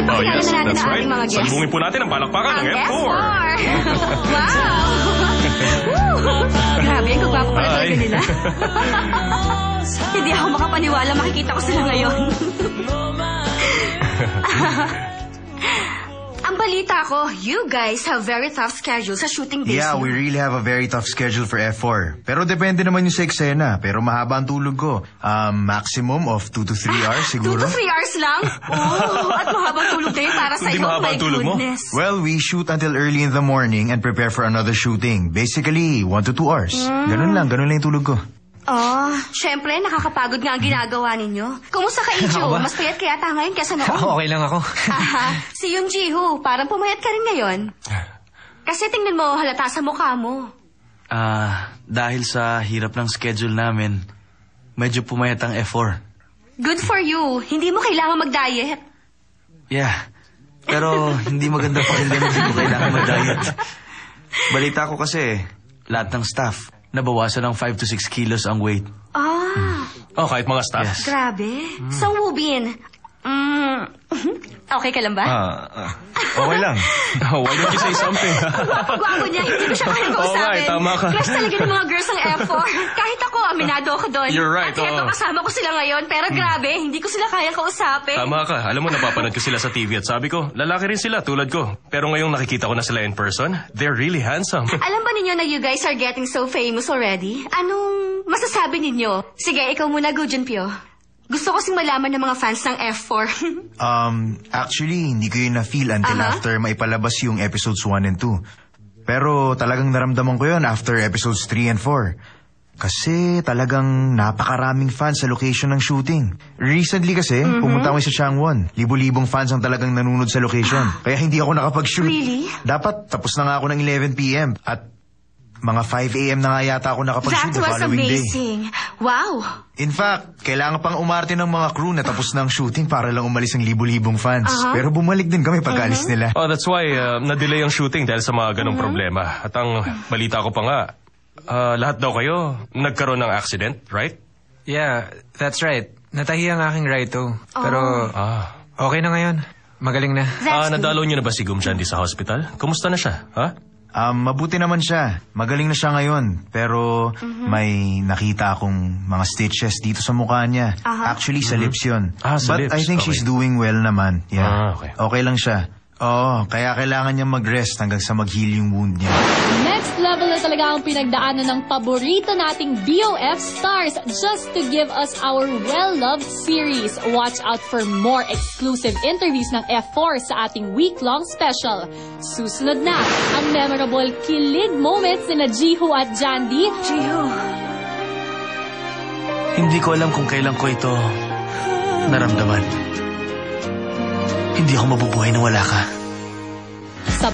Pakilala yes, na natin that's ang right. ating mga guests. Salubungin po natin ang palakpakan ng F4. Wow! Woo! Grabe, ang kagwapo pala talaga nila. Hindi ako makapaniwala makikita ko sila ngayon. Ang balita ko, you guys have very tough schedule sa shooting days. Yeah, we really have a very tough schedule for F4. Pero depende naman yung sa eksena. Pero mahaba ang tulog ko. Maximum of 2 to 3 hours siguro. 2 to 3 hours lang? Oh, at mahabang tulog din para sa iyo. mahaba My ang tulog mo? goodness. Well, we shoot until early in the morning and prepare for another shooting. Basically, 1 to 2 hours. Ganun lang yung tulog ko. Oh, syempre, nakakapagod nga ang ginagawa ninyo. Kumusta ka, Ijo? Mas payat ka yata ngayon kesa noon. Okay lang ako. Si Yung Jiho, parang pumayat ka rin ngayon. Kasi tingnan mo, halata sa mukha mo. Dahil sa hirap ng schedule namin, medyo pumayat ang F4. Good for you. Hindi mo kailangan mag-diet. Yeah, pero hindi maganda pakinggan na hindi mo kailangan mag-diet. Balita ko kasi, lahat ng staff, nabawasan ng 5 to 6 kilos ang weight. Oh, kahit mga staff. Yes. Grabe. So, Wubin, okay ka lang ba? Okay lang. Why don't you say something? Gwapo niya, hindi ko siya kaya kausapin. Oo nga, tama ka. Crush talaga ng mga girls ng F4. Kahit ako, aminado ako doon. You're right, At eto, oo. kasama ko sila ngayon. Pero grabe, hindi ko sila kaya kausapin. Tama ka. Alam mo, napapanood ko sila sa TV at sabi ko, lalaki rin sila tulad ko. Pero ngayong nakikita ko na sila in person, they're really handsome. Alam ba ninyo na you guys are getting so famous already? Anong masasabi ninyo? Sige, ikaw muna, Go Junpyo. Gusto ko sing malaman ng mga fans ng F4. Actually, hindi ko yun na-feel until after maipalabas yung episodes 1 and 2. Pero talagang naramdaman ko yun after episodes 3 and 4. Kasi talagang napakaraming fans sa location ng shooting. Recently kasi, pumunta ako sa Changwon. Libo-libong fans ang talagang nanunod sa location. Kaya hindi ako nakapag-shoot. Really? Dapat tapos na nga ako ng 11 p.m. At mga 5 a.m. na nga yata ako nakapag-shoot That the was following day. amazing. Wow. In fact, kailangan pang umarte ng mga crew na tapos ng shooting para lang umalis ang libo-libong fans. Pero bumalik din kami pag-alis nila. Oh, that's why na-delay ang shooting dahil sa mga ganong problema. At ang balita ko pa nga, lahat daw kayo nagkaroon ng accident, right? Yeah, that's right. Natahi ang aking Raito. Pero okay na ngayon. Magaling na. Nadalo niyo na ba si Gumchandi sa hospital? Kumusta na siya, ha? Mabuti naman siya. Magaling na siya ngayon. Pero may nakita akong mga stitches dito sa mukha niya. Actually, sa lips yun. Sa But lips, I think okay. she's doing well naman. Yeah. Okay. Okay lang siya. Oo, kaya kailangan niya mag-rest hanggang sa mag-heal yung wound niya. Next level na talaga ang pinagdaanan ng paborito nating BOF stars just to give us our well-loved series. Watch out for more exclusive interviews ng F4 sa ating week-long special. Susunod na ang memorable kilig moments nila Jiho at Jandy. Jiho. Hindi ko alam kung kailan ko ito naramdaman. Hindi ako mabubuhay na wala ka. Sa